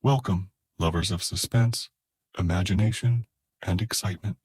Welcome, lovers of suspense, imagination, and excitement.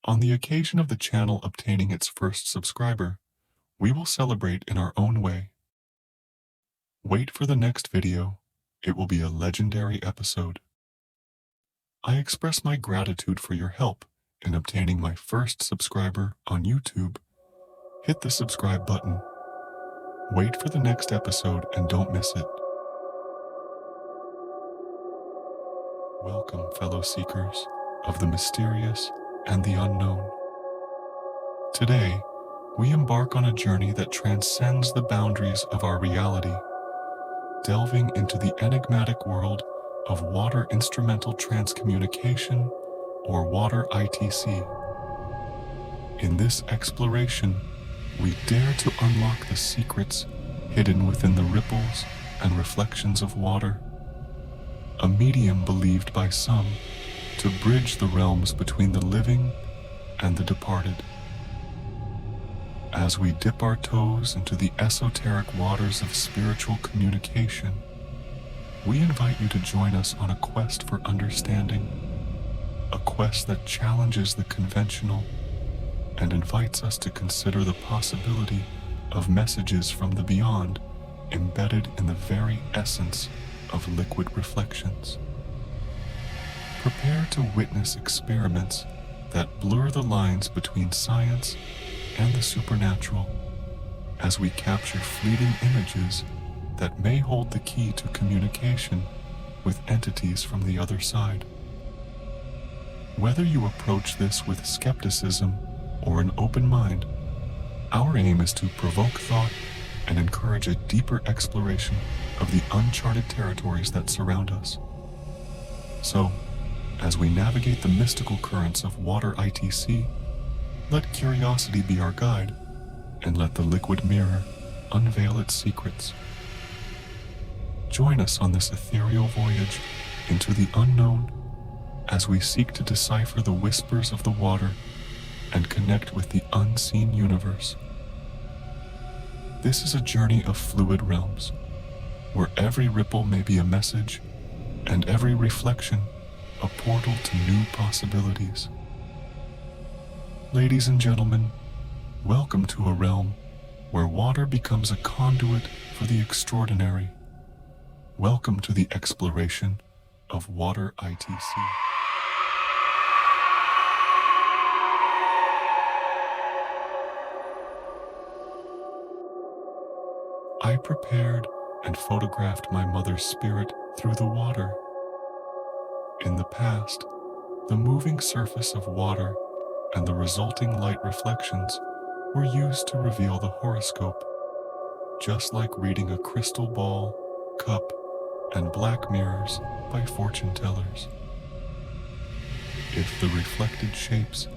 On the occasion of the channel obtaining its first subscriber, we will celebrate in our own way. Wait for the next video. It will be a legendary episode. I express my gratitude for your help in obtaining my first subscriber on YouTube. Hit the subscribe button. Wait for the next episode and don't miss it. Welcome, fellow seekers of the mysterious and the unknown. Today, we embark on a journey that transcends the boundaries of our reality, delving into the enigmatic world of Water Instrumental Transcommunication, or Water ITC. In this exploration, we dare to unlock the secrets hidden within the ripples and reflections of water, a medium believed by some to bridge the realms between the living and the departed. As we dip our toes into the esoteric waters of spiritual communication, we invite you to join us on a quest for understanding, a quest that challenges the conventional and invites us to consider the possibility of messages from the beyond embedded in the very essence of liquid reflections. Prepare to witness experiments that blur the lines between science and the supernatural as we capture fleeting images that may hold the key to communication with entities from the other side. Whether you approach this with skepticism or an open mind, our aim is to provoke thought and encourage a deeper exploration of the uncharted territories that surround us. So, as we navigate the mystical currents of Water ITC, let curiosity be our guide, and let the liquid mirror unveil its secrets. Join us on this ethereal voyage into the unknown as we seek to decipher the whispers of the water and connect with the unseen universe. This is a journey of fluid realms, where every ripple may be a message, and every reflection a portal to new possibilities. Ladies and gentlemen, welcome to a realm where water becomes a conduit for the extraordinary. Welcome to the exploration of Water ITC. I prepared and photographed my mother's spirit through the water. In the past, the moving surface of water and the resulting light reflections were used to reveal the horoscope, just like reading a crystal ball, cup, and black mirrors by fortune tellers. If the reflected shapes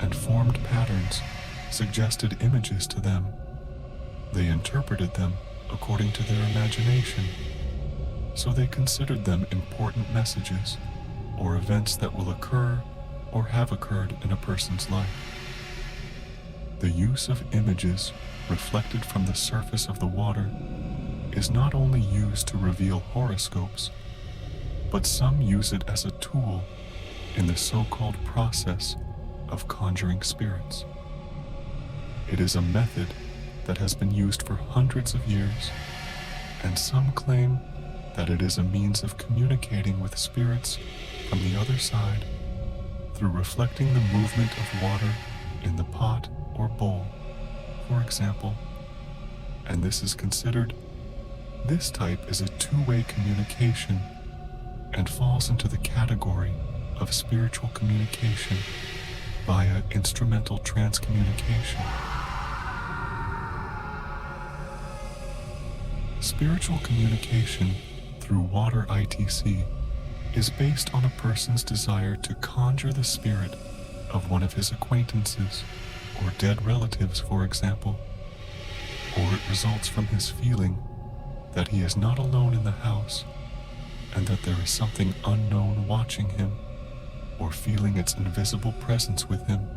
and formed patterns suggested images to them, they interpreted them according to their imagination, so they considered them important messages or events that will occur or have occurred in a person's life. The use of images reflected from the surface of the water is not only used to reveal horoscopes, but some use it as a tool in the so-called process of conjuring spirits. It is a method that has been used for hundreds of years, and some claim that it is a means of communicating with spirits from the other side through reflecting the movement of water in the pot or bowl, for example. And this type is a two-way communication and falls into the category of spiritual communication via instrumental transcommunication. Spiritual communication through Water ITC is based on a person's desire to conjure the spirit of one of his acquaintances or dead relatives, for example, or it results from his feeling that he is not alone in the house and that there is something unknown watching him or feeling its invisible presence with him.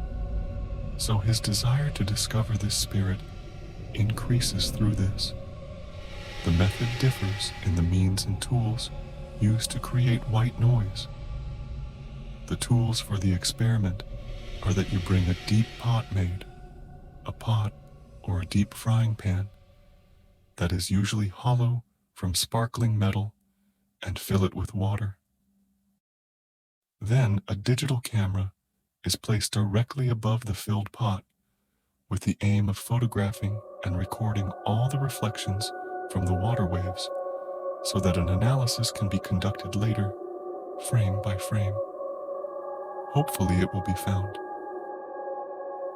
So his desire to discover this spirit increases through this. The method differs in the means and tools used to create white noise. The tools for the experiment are that you bring a deep pot made, a pot or a deep frying pan that is usually hollow from sparkling metal, and fill it with water. Then a digital camera is placed directly above the filled pot with the aim of photographing and recording all the reflections from the water waves so that an analysis can be conducted later, frame by frame. Hopefully it will be found.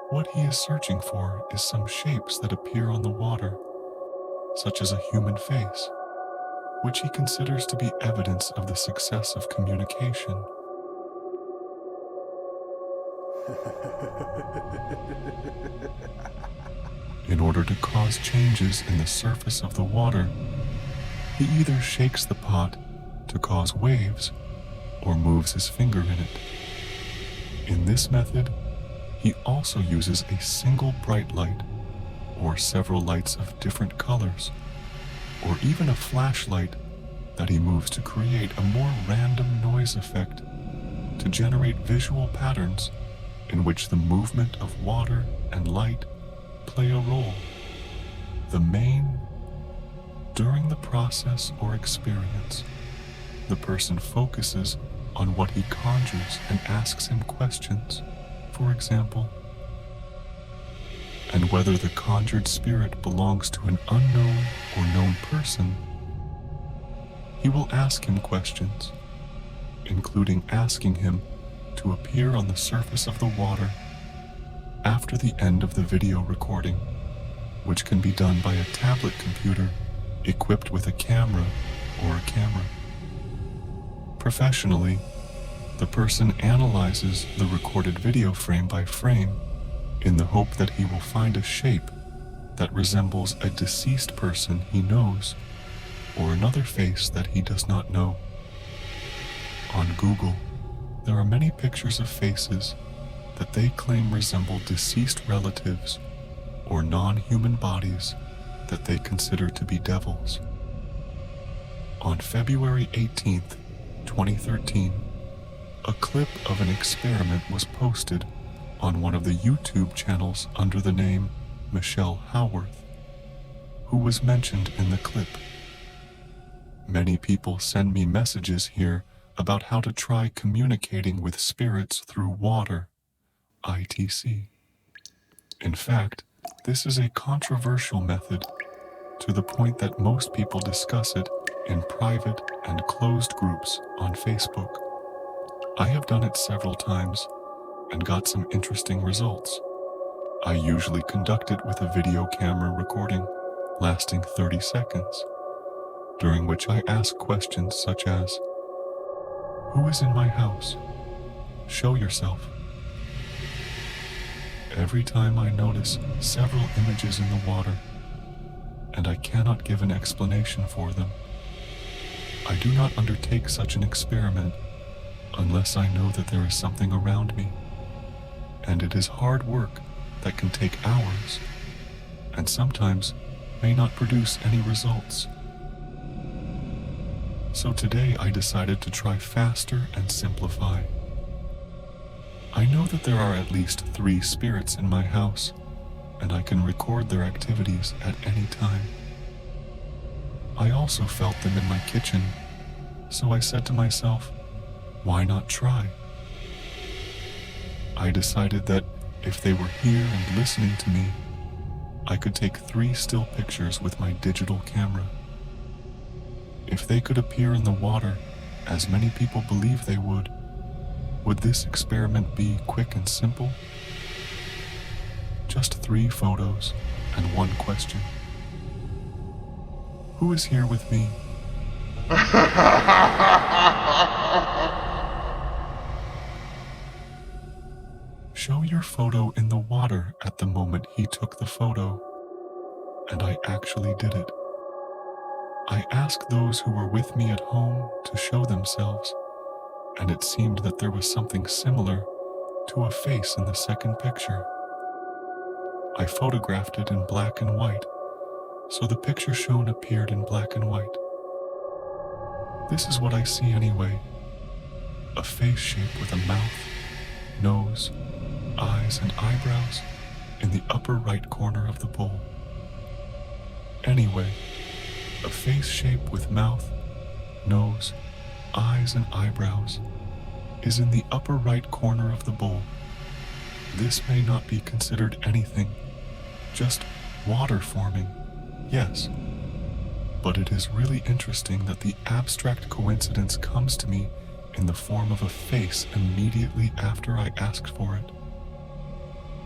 What he is searching for is some shapes that appear on the water, such as a human face, which he considers to be evidence of the success of communication. In order to cause changes in the surface of the water, he either shakes the pot to cause waves or moves his finger in it. In this method, he also uses a single bright light or several lights of different colors, or even a flashlight that he moves to create a more random noise effect to generate visual patterns in which the movement of water and light play a role. During the process or experience, the person focuses on what he conjures and asks him questions, for example, and whether the conjured spirit belongs to an unknown or known person, he will ask him questions, including asking him to appear on the surface of the water after the end of the video recording, which can be done by a tablet computer equipped with a camera or a camera. Professionally, the person analyzes the recorded video frame by frame in the hope that he will find a shape that resembles a deceased person he knows or another face that he does not know. On Google, there are many pictures of faces that they claim resemble deceased relatives or non-human bodies that they consider to be devils. On February 18th, 2013, a clip of an experiment was posted on one of the YouTube channels under the name Michelle Howarth, who was mentioned in the clip. Many people send me messages here about how to try communicating with spirits through Water ITC. In fact, this is a controversial method to the point that most people discuss it in private and closed groups on Facebook. I have done it several times and got some interesting results. I usually conduct it with a video camera recording lasting 30 seconds, during which I ask questions such as, "Who is in my house? Show yourself." Every time I notice several images in the water, and I cannot give an explanation for them. I do not undertake such an experiment unless I know that there is something around me, and it is hard work that can take hours, and sometimes may not produce any results. So today I decided to try faster and simplify. I know that there are at least 3 spirits in my house, and I can record their activities at any time. I also felt them in my kitchen, so I said to myself, why not try? I decided that if they were here and listening to me, I could take 3 still pictures with my digital camera. If they could appear in the water, as many people believe they would this experiment be quick and simple? Just 3 photos and 1 question. Who is here with me? Show your photo in the water at the moment he took the photo. And I actually did it. I asked those who were with me at home to show themselves, and it seemed that there was something similar to a face in the second picture. I photographed it in black and white so the picture shown appeared in black and white. This is what I see anyway. A face shape with a mouth, nose, eyes, and eyebrows in the upper right corner of the bowl. Anyway, a face shape with mouth, nose, eyes, and eyebrows is in the upper right corner of the bowl. This may not be considered anything, just water forming, yes. But it is really interesting that the abstract coincidence comes to me in the form of a face immediately after I asked for it.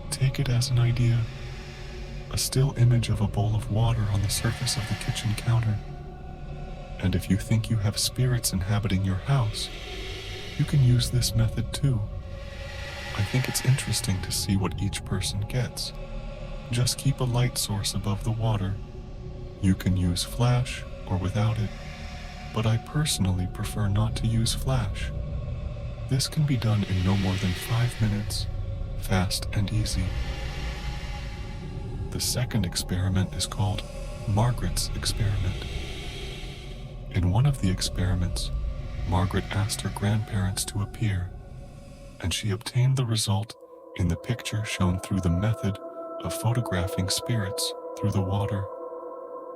Take it as an idea, a still image of a bowl of water on the surface of the kitchen counter. And if you think you have spirits inhabiting your house, you can use this method too. I think it's interesting to see what each person gets. Just keep a light source above the water. You can use flash or without it, but I personally prefer not to use flash. This can be done in no more than 5 minutes, fast and easy. The second experiment is called Margaret's experiment. In one of the experiments, Margaret asked her grandparents to appear, and she obtained the result in the picture shown through the method of photographing spirits through the water.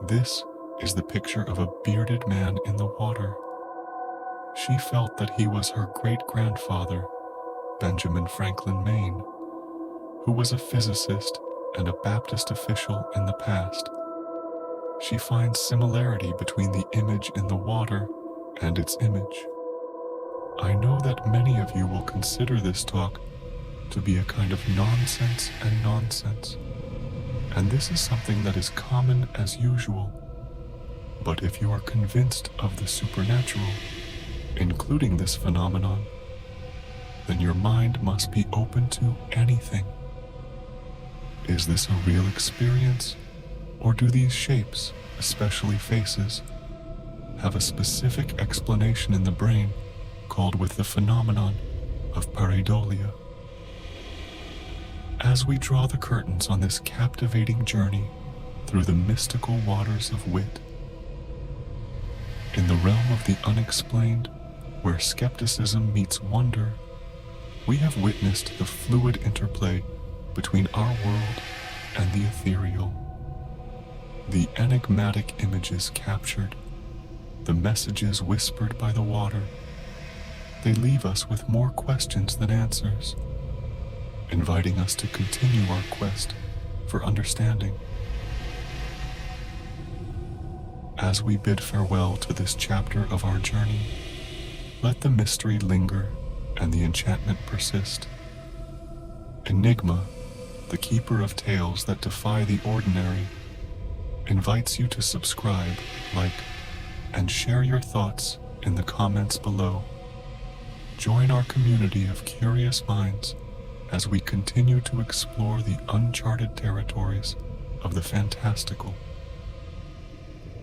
This is the picture of a bearded man in the water. She felt that he was her great-grandfather, Benjamin Franklin Maine, who was a physicist and a Baptist official in the past. She finds similarity between the image in the water and its image. I know that many of you will consider this talk to be a kind of nonsense and nonsense, and this is something that is common as usual. But if you are convinced of the supernatural, including this phenomenon, then your mind must be open to anything. Is this a real experience, or do these shapes, especially faces, have a specific explanation in the brain called with the phenomenon of pareidolia? As we draw the curtains on this captivating journey through the mystical waters of wit, in the realm of the unexplained, where skepticism meets wonder, we have witnessed the fluid interplay between our world and the ethereal. The enigmatic images captured, the messages whispered by the water, they leave us with more questions than answers, inviting us to continue our quest for understanding. As we bid farewell to this chapter of our journey, let the mystery linger and the enchantment persist. Enigma, the keeper of tales that defy the ordinary, invites you to subscribe, like, and share your thoughts in the comments below. Join our community of curious minds as we continue to explore the uncharted territories of the fantastical.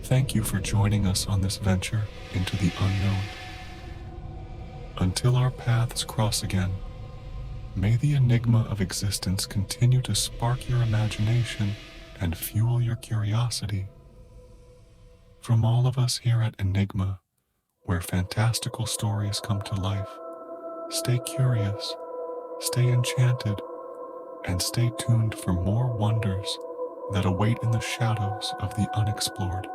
Thank you for joining us on this venture into the unknown. Until our paths cross again, may the enigma of existence continue to spark your imagination and fuel your curiosity. From all of us here at Enigma, where fantastical stories come to life, stay curious, stay enchanted, and stay tuned for more wonders that await in the shadows of the unexplored.